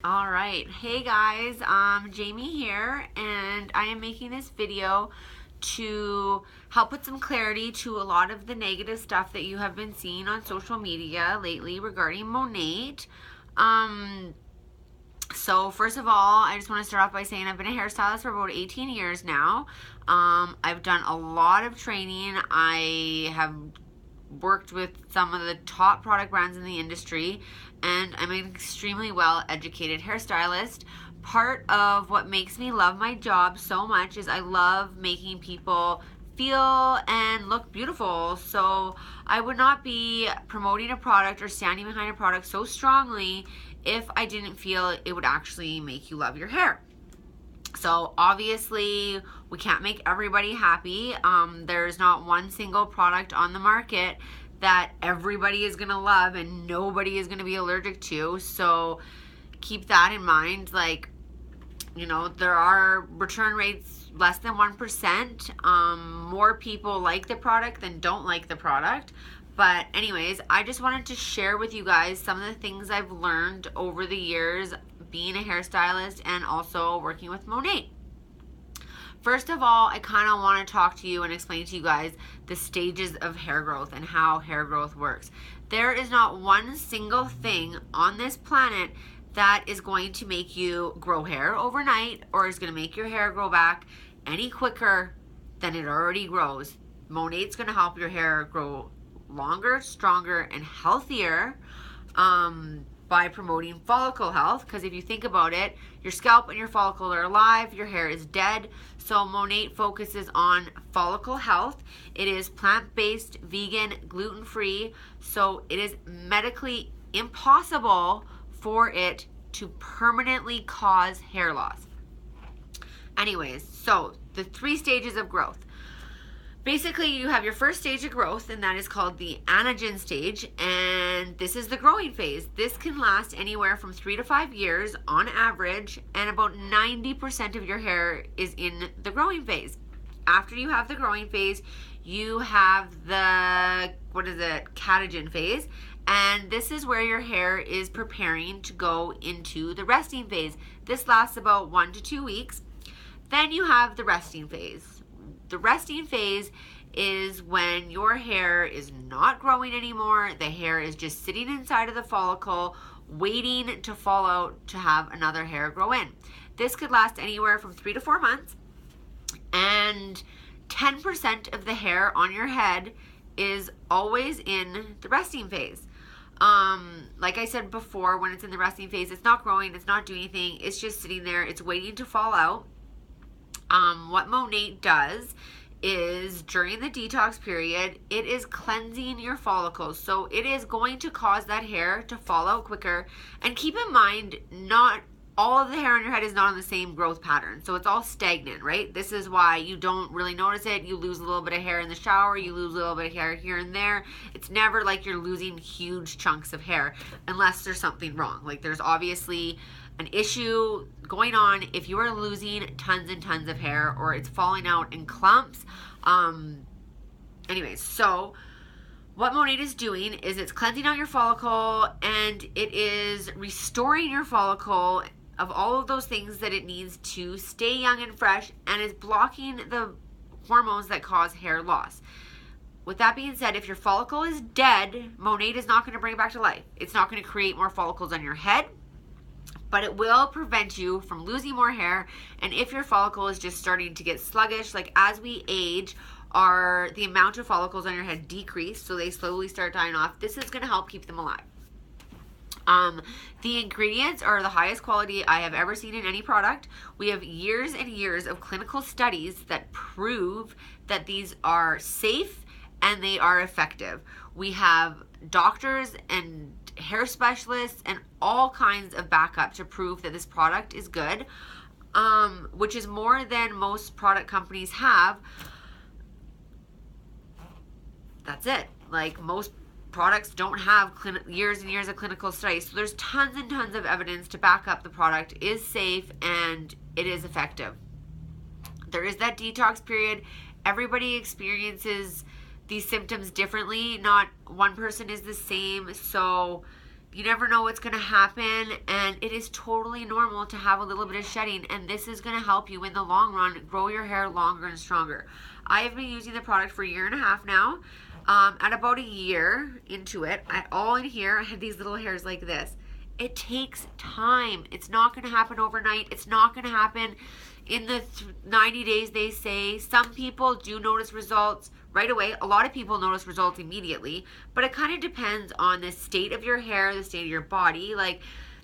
All right. Hey guys, Jamie here, and I am making this video to help put some clarity to a lot of the negative stuff that you have been seeing on social media lately regarding Monat. Um, so first of all, I just want to start off by saying I've been a hairstylist for about 18 years now. I've done a lot of training. I have worked with some of the top product brands in the industry, and I'm an extremely well educated hairstylist. Part of what makes me love my job so much is I love making people feel and look beautiful. So I would not be promoting a product or standing behind a product so strongly if I didn't feel it would actually make you love your hair. So obviously we can't make everybody happy. There's not one single product on the market that everybody is gonna love and nobody is gonna be allergic to. So keep that in mind. Like, you know, there are return rates less than 1%. More people like the product than don't like the product. But anyways, I just wanted to share with you guys some of the things I've learned over the years being a hairstylist and also working with Monat. First of all, I kind of want to talk to you and explain to you guys the stages of hair growth and how hair growth works. There is not one single thing on this planet that is going to make you grow hair overnight or is going to make your hair grow back any quicker than it already grows. Monat's going to help your hair grow longer, stronger, and healthier by promoting follicle health. Because if you think about it, your scalp and your follicle are alive, your hair is dead. So Monat focuses on follicle health. It is plant-based, vegan, gluten-free. So it is medically impossible for it to permanently cause hair loss. Anyways, so the 3 stages of growth. Basically, you have your first stage of growth, and that is called the anagen stage, and this is the growing phase. This can last anywhere from 3 to 5 years on average, and about 90% of your hair is in the growing phase. After you have the growing phase, you have the, catagen phase, and this is where your hair is preparing to go into the resting phase. This lasts about 1 to 2 weeks. Then you have the resting phase. The resting phase is when your hair is not growing anymore. The hair is just sitting inside of the follicle, waiting to fall out to have another hair grow in. This could last anywhere from 3 to 4 months, and 10% of the hair on your head is always in the resting phase. Like I said before, when it's in the resting phase, it's not growing, it's not doing anything, it's just sitting there, it's waiting to fall out. What Monat does is during the detox period, it is cleansing your follicles. So it is going to cause that hair to fall out quicker. And keep in mind, not all of the hair on your head is not on the same growth pattern. So it's all stagnant, right? This is why you don't really notice it. You lose a little bit of hair in the shower. You lose a little bit of hair here and there. It's never like you're losing huge chunks of hair unless there's something wrong. Like there's obviously an issue going on if you are losing tons and tons of hair or it's falling out in clumps. Anyways, so what Monat is doing is it's cleansing out your follicle, and it is restoring your follicle of all of those things that it needs to stay young and fresh, and is blocking the hormones that cause hair loss. With that being said, if your follicle is dead, Monat is not going to bring it back to life. It's not going to create more follicles on your head, but it will prevent you from losing more hair. And if your follicle is just starting to get sluggish, like as we age, the amount of follicles on your head decrease, so they slowly start dying off, this is going to help keep them alive. The ingredients are the highest quality I have ever seen in any product. We have years and years of clinical studies that prove that these are safe and they are effective. We have doctors and hair specialists and all kinds of backup to prove that this product is good, which is more than most product companies have. That's it. Like most products don't have years and years of clinical studies. So there's tons and tons of evidence to back up the product is safe and it is effective. There is that detox period. Everybody experiences these symptoms differently. Not one person is the same. So You never know what's going to happen, and it is totally normal to have a little bit of shedding, and this is going to help you in the long run grow your hair longer and stronger. I have been using the product for 1.5 years now. At about a year into it, all in here, I had these little hairs like this. It takes time. It's not going to happen overnight. It's not going to happen in the 90 days, they say. Some people do notice results right away. A lot of people notice results immediately, but it kind of depends on the state of your hair, the state of your body. Like,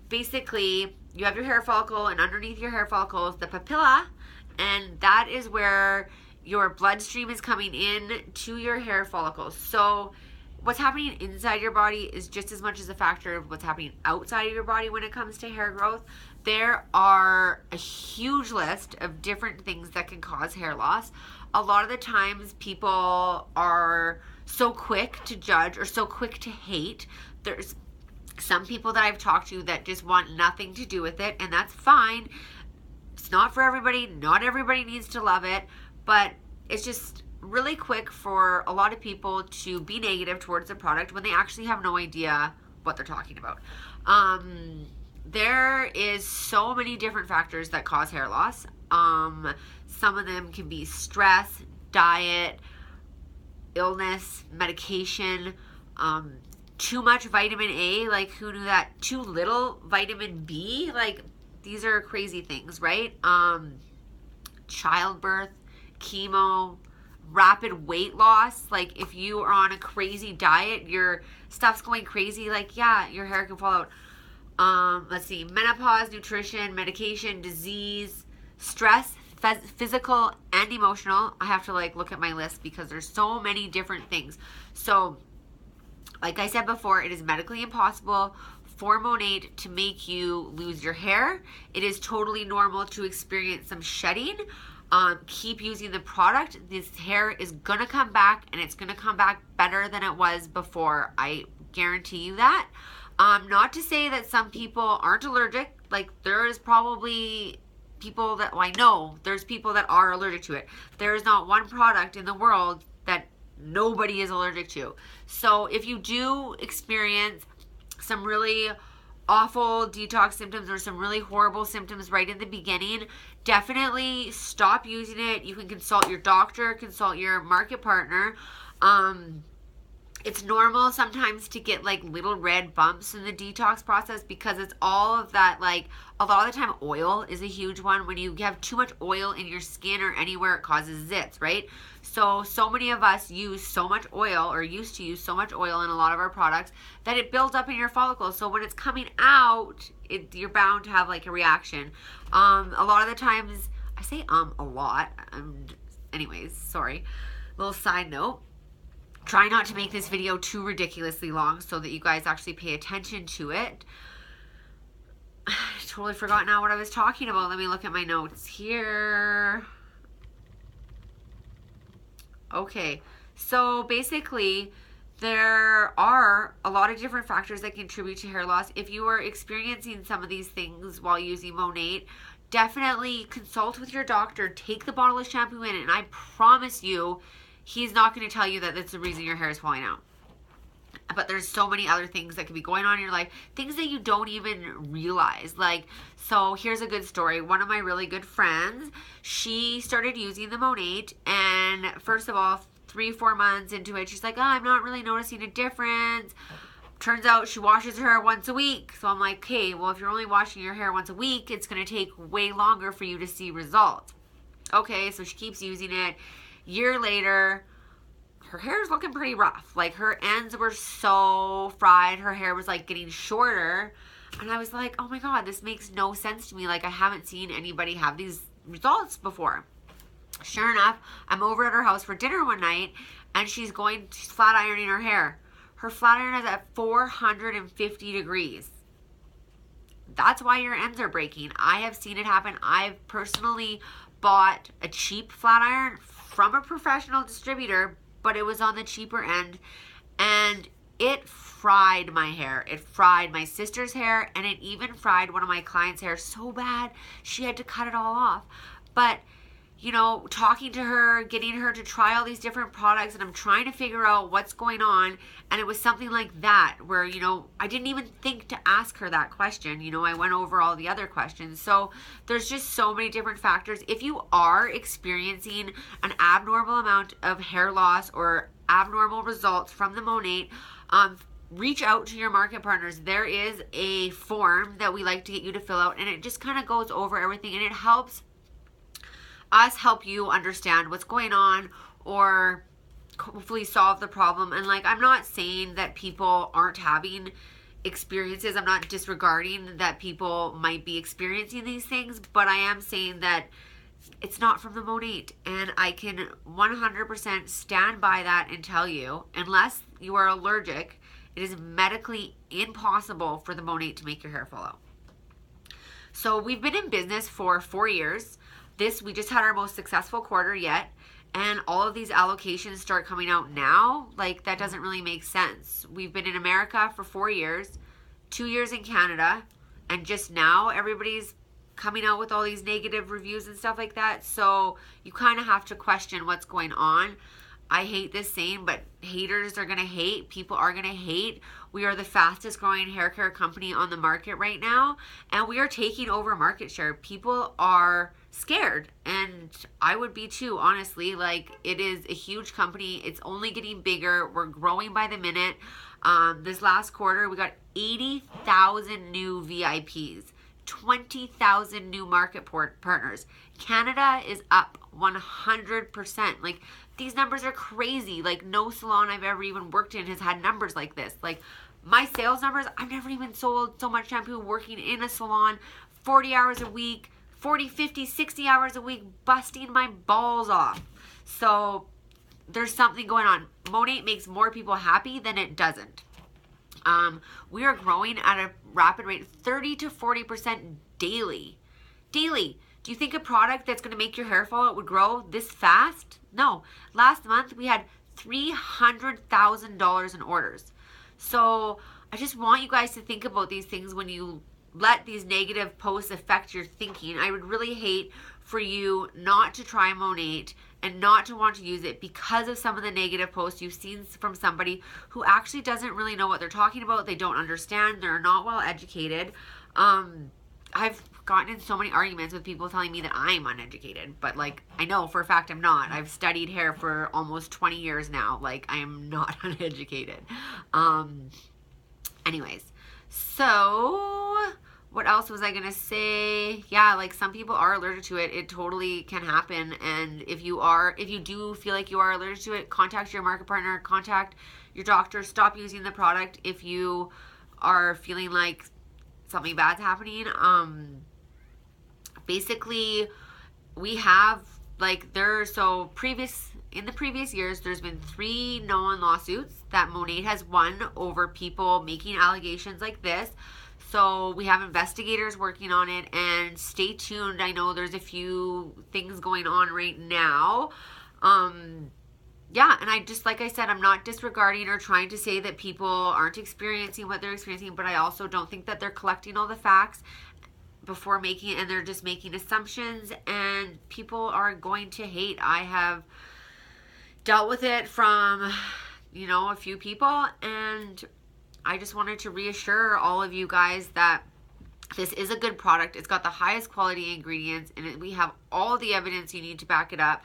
basically, you have your hair follicle, and underneath your hair follicle is the papilla, and that is where your bloodstream is coming in to your hair follicles. So what's happening inside your body is just as much as a factor of what's happening outside of your body when it comes to hair growth. There are a huge list of different things that can cause hair loss. A lot of the times people are so quick to judge or so quick to hate. There's some people that I've talked to that just want nothing to do with it, and that's fine. It's not for everybody. Not everybody needs to love it, but it's just really quick for a lot of people to be negative towards the product when they actually have no idea what they're talking about. There is so many different factors that cause hair loss. Some of them can be stress, diet, illness, medication, too much vitamin A, like who knew that? Too little vitamin B, like these are crazy things, right? Childbirth, chemo, rapid weight loss. Like if you are on a crazy diet, your stuff's going crazy, like yeah, your hair can fall out. Let's see, menopause, nutrition, medication, disease, stress, physical and emotional. I have to like look at my list because there's so many different things. So like I said before, it is medically impossible for Monat to make you lose your hair. It is totally normal to experience some shedding. Keep using the product. This hair is gonna come back, and it's gonna come back better than it was before. I guarantee you that. Not to say that some people aren't allergic. Like there is probably people that, well, I know there's people that are allergic to it. There is not one product in the world that nobody is allergic to. So if you do experience some really awful detox symptoms or some really horrible symptoms right in the beginning, definitely stop using it. You can consult your doctor, consult your market partner. It's normal sometimes to get like little red bumps in the detox process because it's all of that, like a lot of the time oil is a huge one. When you have too much oil in your skin or anywhere, it causes zits, right? So many of us use so much oil or used to use so much oil in a lot of our products that it builds up in your follicles. So when it's coming out, you're bound to have like a reaction. A lot of the times, I say a lot. Anyways, sorry. Little side note. Try not to make this video too ridiculously long so that you guys actually pay attention to it. I totally forgot now what I was talking about. Let me look at my notes here. Okay, so basically there are a lot of different factors that contribute to hair loss. If you are experiencing some of these things while using Monat, definitely consult with your doctor. Take the bottle of shampoo in, and I promise you, he's not going to tell you that that's the reason your hair is falling out. But there's so many other things that could be going on in your life, things that you don't even realize. Like, so here's a good story. One of my really good friends, she started using the Monat, and first of all, 3-4 months into it, she's like, oh, I'm not really noticing a difference. Turns out she washes her hair once a week. So I'm like, okay, well, if you're only washing your hair once a week, it's going to take way longer for you to see results. Okay, so she keeps using it. Year later, her hair is looking pretty rough. Like her ends were so fried. Her hair was like getting shorter. And I was like, oh my God, this makes no sense to me. Like I haven't seen anybody have these results before. Sure enough, I'm over at her house for dinner one night and she's flat ironing her hair. Her flat iron is at 450 degrees. That's why your ends are breaking. I have seen it happen. I've personally bought a cheap flat iron from a professional distributor, but it was on the cheaper end, and it fried my hair. It fried my sister's hair, and it even fried one of my clients' hair so bad she had to cut it all off. But you know, talking to her, getting her to try all these different products, and I'm trying to figure out what's going on. And it was something like that where, you know, I didn't even think to ask her that question. You know, I went over all the other questions. So there's just so many different factors. If you are experiencing an abnormal amount of hair loss or abnormal results from the Monat, reach out to your market partners. There is a form that we like to get you to fill out, and it just kind of goes over everything, and it helps us help you understand what's going on or hopefully solve the problem. And like, I'm not saying that people aren't having experiences. I'm not disregarding that people might be experiencing these things, but I am saying that it's not from the Monat. And I can 100% stand by that and tell you, unless you are allergic, it is medically impossible for the Monat to make your hair fall out. So we've been in business for 4 years. We just had our most successful quarter yet, and all of these allocations start coming out now. Like, that doesn't really make sense. We've been in America for 4 years, 2 years in Canada, and just now everybody's coming out with all these negative reviews and stuff like that. So you kind of have to question what's going on. I hate this saying, but haters are going to hate. People are going to hate. We are the fastest growing hair care company on the market right now, and we are taking over market share. People are scared, and I would be too, honestly. Like, it is a huge company. It's only getting bigger. We're growing by the minute. This last quarter, we got 80,000 new VIPs, 20,000 new market partners. Canada is up 100%. Like, these numbers are crazy. Like, no salon I've ever even worked in has had numbers like this. Like, my sales numbers, I've never even sold so much shampoo working in a salon 40 hours a week, 40, 50, 60 hours a week, busting my balls off. So there's something going on. Monat makes more people happy than it doesn't. We are growing at a rapid rate, 30 to 40% daily. Daily. Do you think a product that's going to make your hair fall out would grow this fast? No. Last month, we had $300,000 in orders. So I just want you guys to think about these things when you let these negative posts affect your thinking. I would really hate for you not to try Monat and not to want to use it because of some of the negative posts you've seen from somebody who actually doesn't really know what they're talking about. They don't understand. They're not well educated. I've gotten in so many arguments with people telling me that I'm uneducated, but like, I know for a fact I'm not. I've studied hair for almost 20 years now. Like, I am not uneducated. Anyways, so what else was I gonna say? Yeah, like, some people are allergic to it. It totally can happen. And if you do feel like you are allergic to it, contact your market partner, contact your doctor, stop using the product if you are feeling like something bad's happening. Basically, we have, like, in the previous years, there's been 3 known lawsuits that Monat has won over people making allegations like this. So we have investigators working on it, and stay tuned. I know there's a few things going on right now. Yeah, and I just, like I said, I'm not disregarding or trying to say that people aren't experiencing what they're experiencing, but I also don't think that they're collecting all the facts before making it, and they're just making assumptions, and people are going to hate. I have dealt with it from, you know, a few people, and I just wanted to reassure all of you guys that this is a good product. It's got the highest quality ingredients, and we have all the evidence you need to back it up.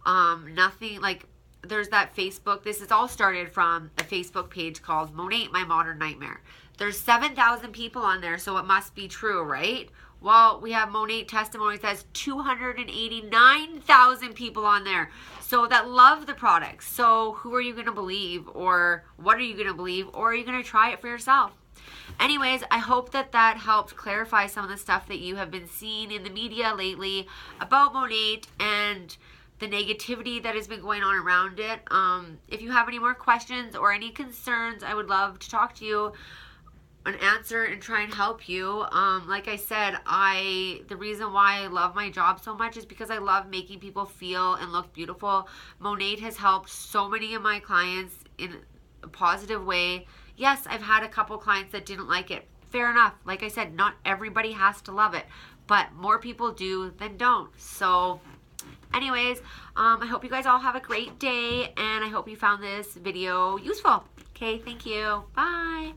Nothing like, there's that Facebook, this is all started from a Facebook page called Monat My Modern Nightmare. There's 7,000 people on there, so it must be true, right? Well, we have Monat testimonies that has 289,000 people on there, so that love the product. So who are you going to believe, or what are you going to believe, or are you going to try it for yourself? Anyways, I hope that that helped clarify some of the stuff that you have been seeing in the media lately about Monat and the negativity that has been going on around it. If you have any more questions or any concerns, I would love to talk to you and answer and try and help you. Like I said, the reason why I love my job so much is because I love making people feel and look beautiful. Monat has helped so many of my clients in a positive way. Yes, I've had a couple clients that didn't like it. Fair enough. Like I said, not everybody has to love it, but more people do than don't. So Anyways, I hope you guys all have a great day, and I hope you found this video useful. Okay, thank you. Bye.